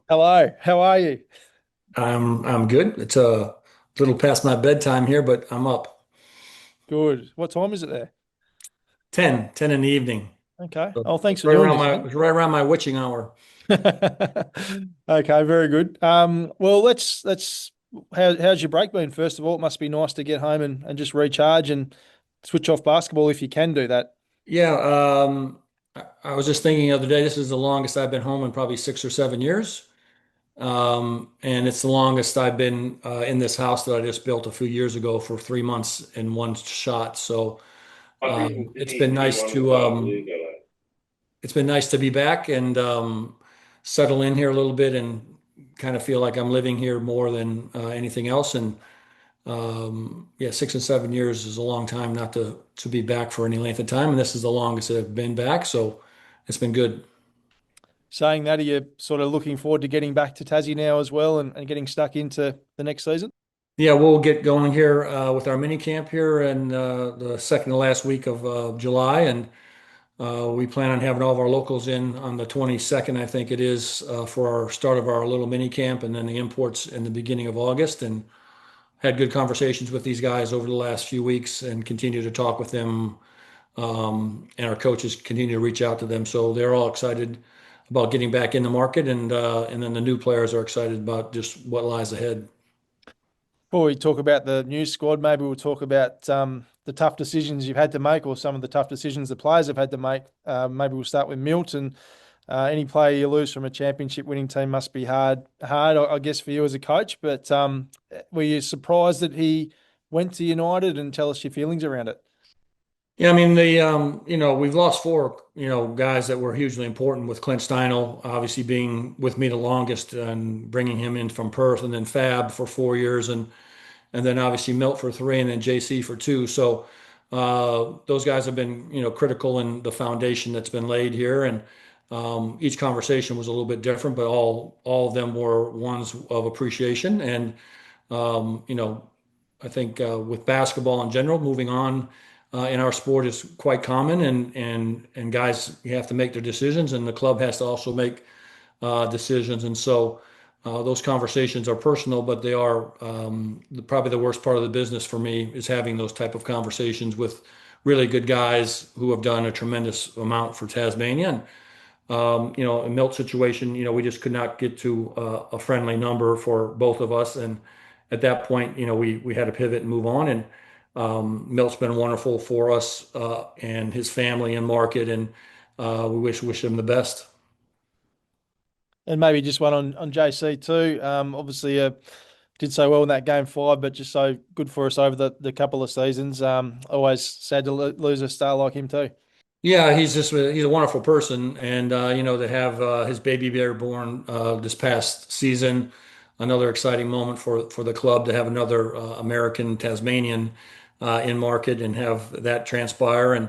Hello, how are you? I'm good. It's a little past my bedtime here, but I'm up. Good. What time is it there? 10 in the evening. Okay. So Oh, thanks it's for right doing around this, my mate. it's right around my witching hour. Okay, very good. Well, let's how's your break been? First of all, it must be nice to get home and just recharge and switch off basketball if you can do that. Yeah, I was just thinking the other day, this is the longest I've been home in probably 6 or 7 years. And it's the longest I've been in this house that I just built a few years ago for 3 months in one shot. So Happy for it's Sydney been to be nice one of the to top league. be back and settle in here a little bit and kind of feel like I'm living here more than anything else. And yeah, 6 and 7 years is a long time not to be back for any length of time, and this is the longest that I've been back, so it's been good. Saying that, are you sort of looking forward to getting back to Tassie now as well and getting stuck into the next season? Yeah, we'll get going here with our mini camp here in the second to last week of July, and we plan on having all of our locals in on the 22nd, I think it is, for our start of our little mini camp, and then the imports in the beginning of August. And had good conversations with these guys over the last few weeks, and continue to talk with them. And our coaches continue to reach out to them, so they're all excited about getting back in the market, and then the new players are excited about just what lies ahead. Before we talk about the new squad, maybe we'll talk about the tough decisions you've had to make, or some of the tough decisions the players have had to make. Maybe we'll start with Milt. And any player you lose from a championship winning team must be hard, I guess, for you as a coach. But were you surprised that he went to United? And tell us your feelings around it. Yeah, I mean we've lost four guys that were hugely important, with Clint Steinel obviously being with me the longest and bringing him in from Perth, and then Fab for 4 years, and then obviously Milt for three, and then JC for two. So those guys have been, critical in the foundation that's been laid here. And each conversation was a little bit different, but all of them were ones of appreciation. And I think with basketball in general, moving on in our sport is quite common, and guys, you have to make their decisions, and the club has to also make decisions. And so those conversations are personal, but they are probably the worst part of the business for me, is having those type of conversations with really good guys who have done a tremendous amount for Tasmania. And in Milt's situation, we just could not get to a friendly number for both of us. And at that point, we had to pivot and move on. And Milt's been wonderful for us and his family and market, and we wish him the best. And maybe just one on JC too. Obviously, did so well in that game five, but just so good for us over the couple of seasons. Always sad to lose a star like him too. Yeah, he's a wonderful person, and to have his baby bear born this past season, another exciting moment for the club to have another American Tasmanian in market and have that transpire. And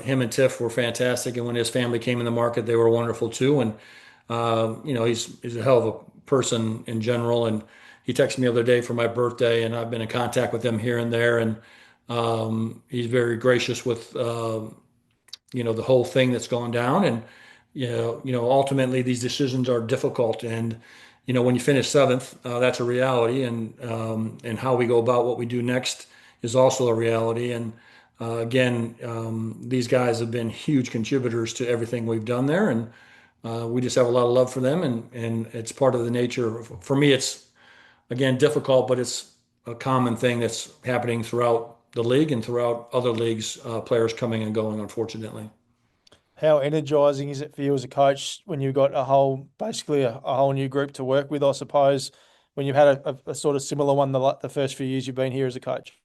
him and Tiff were fantastic, and when his family came in the market, they were wonderful too. And he's a hell of a person in general. And he texted me the other day for my birthday, and I've been in contact with him here and there. And he's very gracious with the whole thing that's gone down. And ultimately these decisions are difficult. And when you finish seventh, that's a reality. And how we go about what we do next is also a reality. And again, these guys have been huge contributors to everything we've done there, and we just have a lot of love for them. And it's part of the nature. For me, it's again difficult, but it's a common thing that's happening throughout the league and throughout other leagues, players coming and going, unfortunately. How energizing is it for you as a coach when you've got basically a whole new group to work with, I suppose, when you've had a sort of similar one the first few years you've been here as a coach?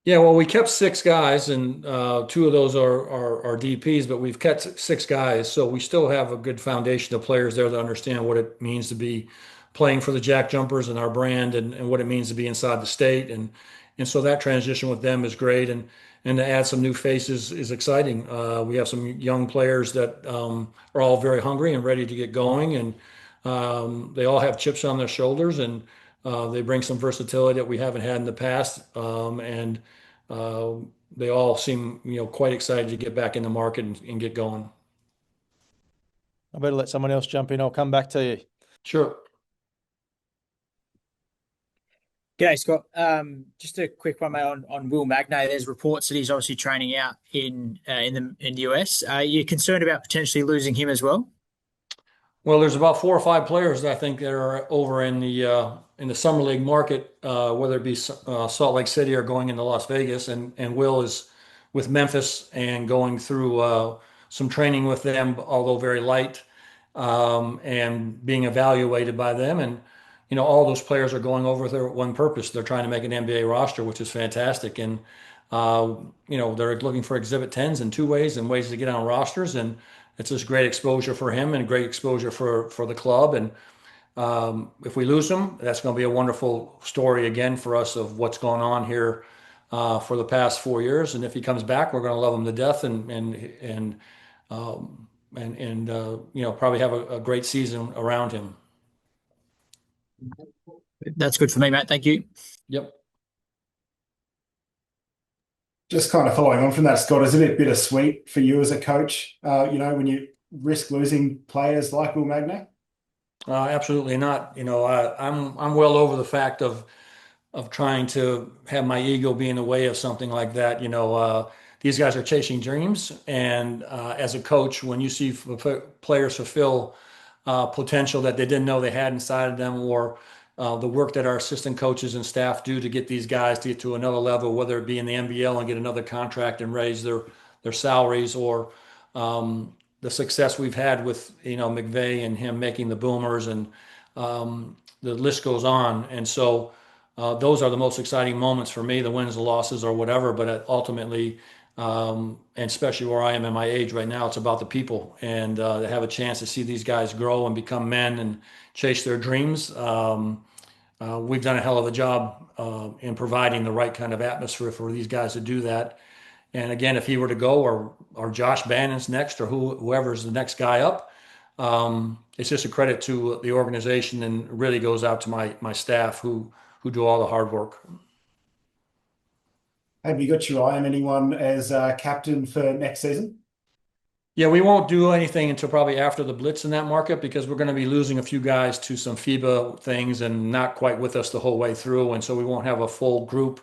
Yeah, well, we kept six guys, and two of those are DPs, but we've kept six guys, so we still have a good foundation of players there that understand what it means to be playing for the Jack Jumpers and our brand, and what it means to be inside the state. And so that transition with them is great, and to add some new faces is exciting. We have some young players that are all very hungry and ready to get going, and they all have chips on their shoulders, and they bring some versatility that we haven't had in the past. And uh, they all seem, quite excited to get back in the market and get going. I better let someone else jump in. I'll come back to you. Sure. G'day, Scott. Just a quick one, mate, on Will Magnay. There's reports that he's obviously training out in the US. Are you concerned about potentially losing him as well? Well, there's about 4 or 5 players that I think that are over in the summer league market, whether it be Salt Lake City or going into Las Vegas, and Will is with Memphis and going through some training with them, although very light, and being evaluated by them. And all those players are going over with their one purpose. They're trying to make an NBA roster, which is fantastic. And they're looking for exhibit tens in two ways and ways to get on rosters. And it's just great exposure for him and great exposure for the club. And if we lose him, that's going to be a wonderful story again for us of what's gone on here for the past 4 years. And if he comes back, we're going to love him to death and probably have a great season around him. That's good for me, mate. Thank you. Yep. Just kind of following on from that, Scott, is it a bit bittersweet for you as a coach, when you risk losing players like Will Magnay? Absolutely not. I'm well over the fact of trying to have my ego be in the way of something like that. These guys are chasing dreams, and as a coach, when you see players fulfill potential that they didn't know they had inside of them, or the work that our assistant coaches and staff do to get these guys to get to another level, whether it be in the NBL and get another contract and raise their salaries, or the success we've had with McVay and him making the Boomers, and the list goes on. And so those are the most exciting moments for me, the wins, the losses, or whatever. But ultimately, and especially where I am in my age right now, it's about the people, and to have a chance to see these guys grow and become men and chase their dreams. We've done a hell of a job in providing the right kind of atmosphere for these guys to do that. And again, if he were to go, or Josh Bannon's next, or whoever's the next guy up, it's just a credit to the organization, and really goes out to my staff who do all the hard work. Have you got your eye on anyone as captain for next season? Yeah, we won't do anything until probably after the blitz in that market, because we're going to be losing a few guys to some FIBA things and not quite with us the whole way through. And so we won't have a full group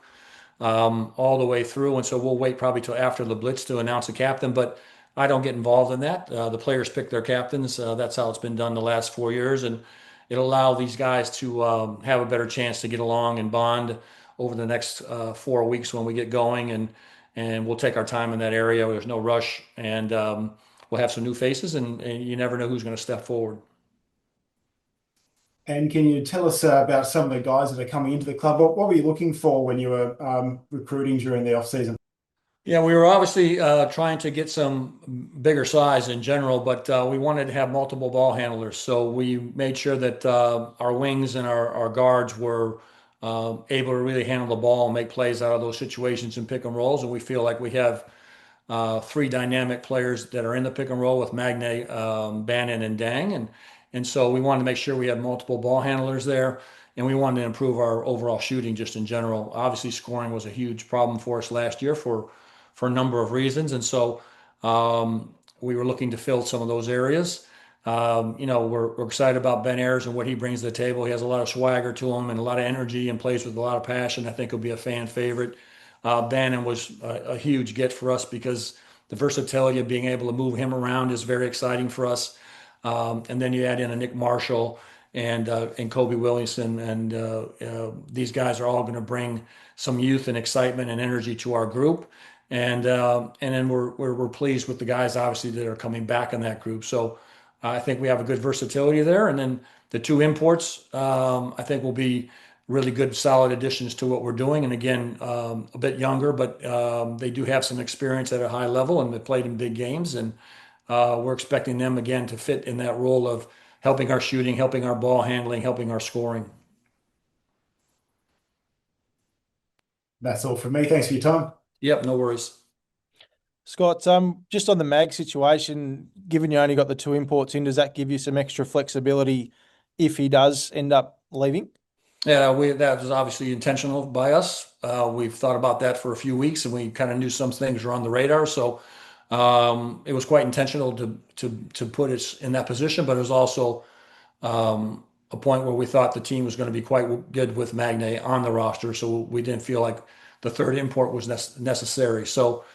all the way through. And so we'll wait probably till after the blitz to announce a captain, but I don't get involved in that. The players pick their captains. That's how it's been done the last 4 years. And it'll allow these guys to have a better chance to get along and bond over the next 4 weeks when we get going. And we'll take our time in that area. There's no rush. And we'll have some new faces, and you never know who's going to step forward. And can you tell us about some of the guys that are coming into the club? What were you looking for when you were recruiting during the off-season? Yeah, we were obviously trying to get some bigger size in general, but we wanted to have multiple ball handlers. So we made sure that our wings and our guards were able to really handle the ball and make plays out of those situations and pick and rolls. And we feel like we have three dynamic players that are in the pick and roll with Magnay, Bannon, and Dang. And so we wanted to make sure we had multiple ball handlers there, and we wanted to improve our overall shooting just in general. Obviously, scoring was a huge problem for us last year for a number of reasons. And so we were looking to fill some of those areas. We're excited about Ben Ayers and what he brings to the table. He has a lot of swagger to him and a lot of energy, and plays with a lot of passion. I think he'll be a fan favorite. Bannon was a huge get for us, because the versatility of being able to move him around is very exciting for us. And then you add in a Nick Marshall and Kobe Williamson, and these guys are all going to bring some youth and excitement and energy to our group. And then we're pleased with the guys obviously that are coming back in that group. So I think we have a good versatility there. And then the two imports, I think, will be really good, solid additions to what we're doing. And again, a bit younger, but they do have some experience at a high level, and they played in big games. And we're expecting them again to fit in that role of helping our shooting, helping our ball handling, helping our scoring. That's all from me. Thanks for your time. Yep, no worries. Scott, just on the mag situation, given you only got the two imports in, does that give you some extra flexibility if he does end up leaving? Yeah, that was obviously intentional by us. We've thought about that for a few weeks, and we kind of knew some things were on the radar. So it was quite intentional to put us in that position, but it was also a point where we thought the team was going to be quite good with Magne on the roster, so we didn't feel like the third import was necessary. So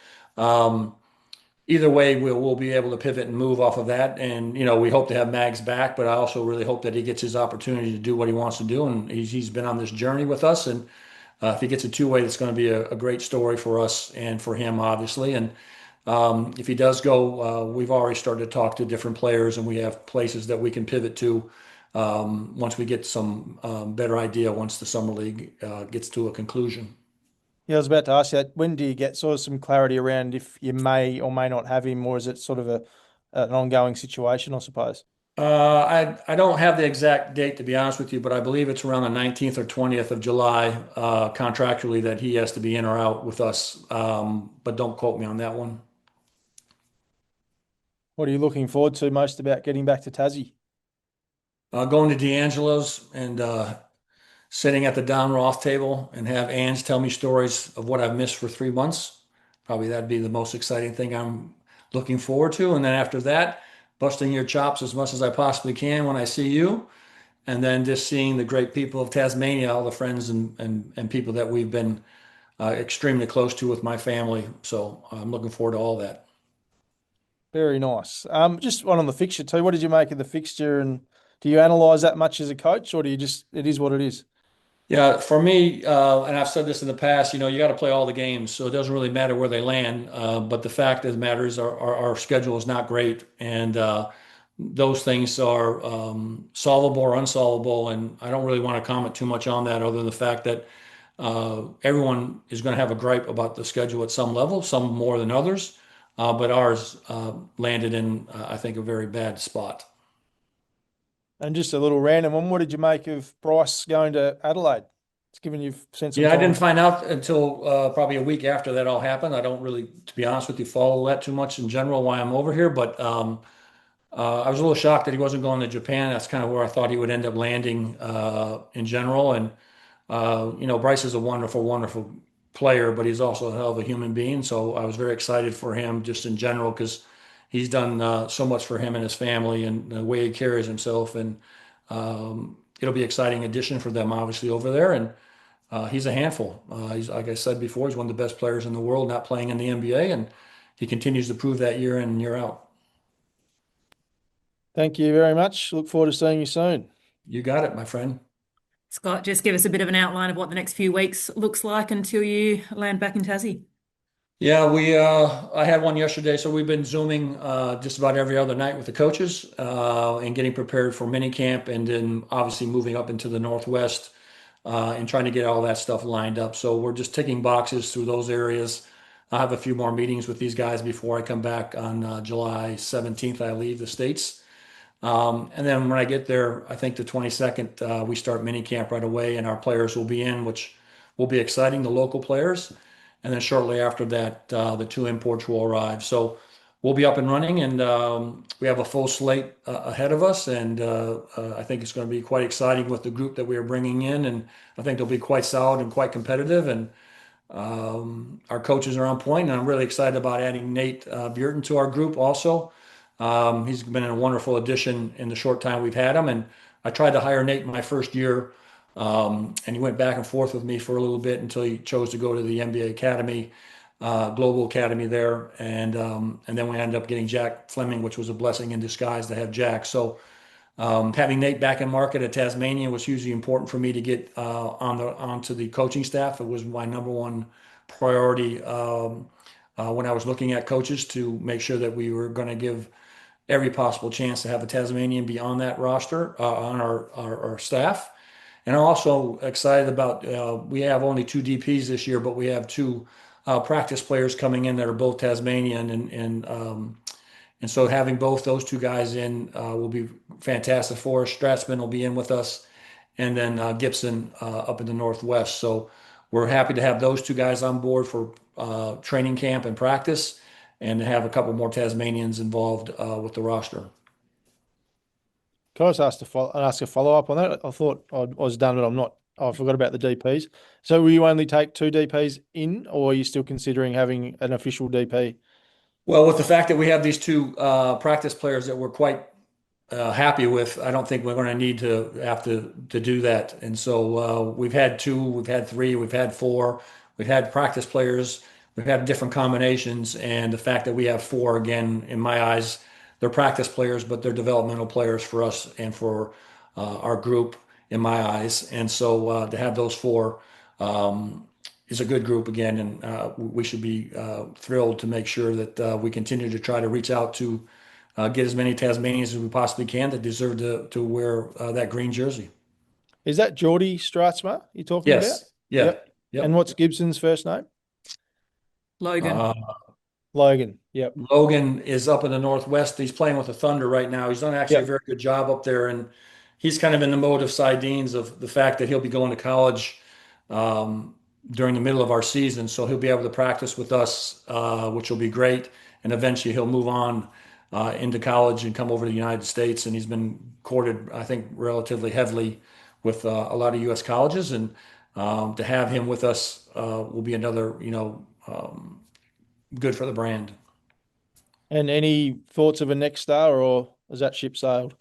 either way, we'll be able to pivot and move off of that. And, we hope to have Mags back, but I also really hope that he gets his opportunity to do what he wants to do. And he's been on this journey with us. And if he gets a two-way, that's going to be a great story for us and for him, obviously. And if he does go, we've already started to talk to different players, and we have places that we can pivot to once we get some better idea once the summer league gets to a conclusion. Yeah, I was about to ask you that. When do you get sort of some clarity around if you may or may not have him, or is it sort of an ongoing situation, I suppose? I don't have the exact date, to be honest with you, but I believe it's around the 19th or 20th of July contractually that he has to be in or out with us. But don't quote me on that one. What are you looking forward to most about getting back to Tassie? Going to D'Angelo's and sitting at the Don Roth table and have Ange tell me stories of what I've missed for 3 months. Probably that'd be the most exciting thing I'm looking forward to. And then after that, busting your chops as much as I possibly can when I see you. And then just seeing the great people of Tasmania, all the friends and people that we've been extremely close to with my family. So I'm looking forward to all that. Very nice. Just one on the fixture too. What did you make of the fixture, and do you analyse that much as a coach, or do you just, it is what it is? Yeah, for me, and I've said this in the past, you got to play all the games, so it doesn't really matter where they land. But the fact of the matter is, our schedule is not great, and those things are solvable or unsolvable. And I don't really want to comment too much on that, other than the fact that everyone is going to have a gripe about the schedule at some level, some more than others. But ours landed in, I think, a very bad spot. And just a little random one. What did you make of Bryce going to Adelaide? It's given you've spent some Yeah, I time. didn't find out until probably a week after that all happened. I don't really, to be honest with you, follow that too much in general why I'm over here. But I was a little shocked that he wasn't going to Japan. That's kind of where I thought he would end up landing in general. And Bryce is a wonderful, wonderful player, but he's also a hell of a human being. So I was very excited for him just in general because he's done so much for him and his family and the way he carries himself. And it'll be an exciting addition for them, obviously, over there. And he's a handful. He's, like I said before, he's one of the best players in the world, not playing in the NBA, and he continues to prove that year in and year out. Thank you very much. Look forward to seeing you soon. You got it, my friend. Scott, just give us a bit of an outline of what the next few weeks looks like until you land back in Tassie. Yeah, I had one yesterday, so we've been Zooming just about every other night with the coaches and getting prepared for mini camp, and then obviously moving up into the Northwest and trying to get all that stuff lined up. So we're just ticking boxes through those areas. I have a few more meetings with these guys before I come back on July 17th. I leave the States. And then when I get there, I think the 22nd, we start mini camp right away, and our players will be in, which will be exciting, the local players. And then shortly after that, the two imports will arrive. So we'll be up and running, and we have a full slate ahead of us. And I think it's going to be quite exciting with the group that we are bringing in. And I think they'll be quite solid and quite competitive. And our coaches are on point, and I'm really excited about adding Nate Burton to our group also. He's been a wonderful addition in the short time we've had him. And I tried to hire Nate my first year. And he went back and forth with me for a little bit until he chose to go to the NBA Academy, Global Academy there. And then we ended up getting Jack Fleming, which was a blessing in disguise to have Jack. So having Nate back in market at Tasmania was hugely important for me to get onto the coaching staff. It was my number one priority when I was looking at coaches, to make sure that we were going to give every possible chance to have a Tasmanian be on that roster, on our staff. And I'm also excited about, we have only two DPs this year, but we have two practice players coming in that are both Tasmanian. And so having both those two guys in will be fantastic for us. Stratzman will be in with us, and then Gibson up in the Northwest. So we're happy to have those two guys on board for training camp and practice, and to have a couple more Tasmanians involved with the roster. Can I just ask a follow-up on that? I thought I was done, but I'm not. I forgot about the DPs. So will you only take two DPs in, or are you still considering having an official DP? Well, with the fact that we have these two practice players that we're quite happy with. I don't think we're going to need to have to do that. And so we've had two, we've had three, we've had four, we've had practice players, we've had different combinations, and the fact that we have four again, in my eyes, they're practice players, but they're developmental players for us and for our group, in my eyes. And so to have those four is a good group again, and we should be thrilled to make sure that we continue to try to reach out to get as many Tasmanians as we possibly can that deserve to wear that green jersey. Is that Geordie Stratsma you're talking about? Yes. Yeah. Yep. Yep. And what's Gibson's first name? Logan. Logan. Yep. Logan is up in the Northwest. He's playing with the Thunder right now. He's done actually a Yep. very good job up there, and he's kind of in the mode of sardines of the fact that he'll be going to college during the middle of our season. So he'll be able to practice with us, which will be great. And eventually he'll move on into college and come over to the United States. And he's been courted, I think, relatively heavily with a lot of U.S. colleges. And to have him with us will be another, good for the brand. And any thoughts of a next star, or has that ship sailed?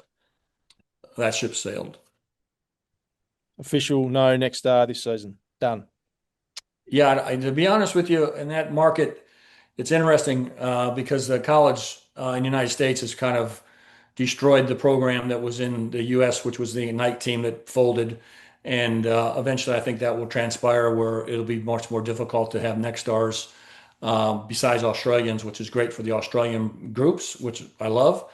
That ship sailed. Official, no next star this season. Done. Yeah, to be honest with you, in that market, it's interesting because the college in the United States has kind of destroyed the program that was in the U.S., which was the Ignite team that folded. And eventually, I think that will transpire where it'll be much more difficult to have next stars besides Australians, which is great for the Australian groups, which I love.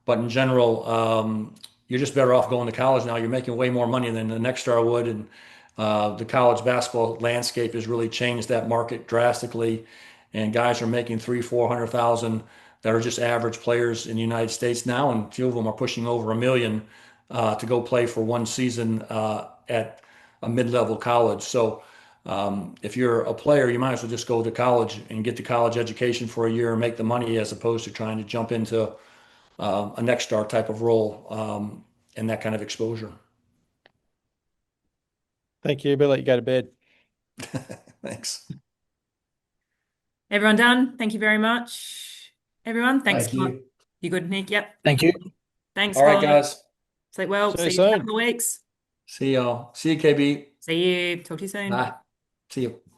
But in general, you're just better off going to college now. You're making way more money than the next star would, and the college basketball landscape has really changed that market drastically. And guys are making 300,000-400,000 that are just average players in the United States now, and few of them are pushing over $1 million to go play for one season at a mid-level college. So if you're a player, you might as well just go to college and get the college education for a year and make the money, as opposed to trying to jump into a next star type of role and that kind of exposure. Thank you. Better let you go to bed. Thanks. Everyone done? Thank you very much. Everyone, thanks. Thank you. You good, Nick? Yep. Thank you. Thanks, All right, Scott. guys. Sleep well. See you See you in a soon. couple of weeks. See y'all. See you, KB. See you. Talk to you soon. Bye. See you.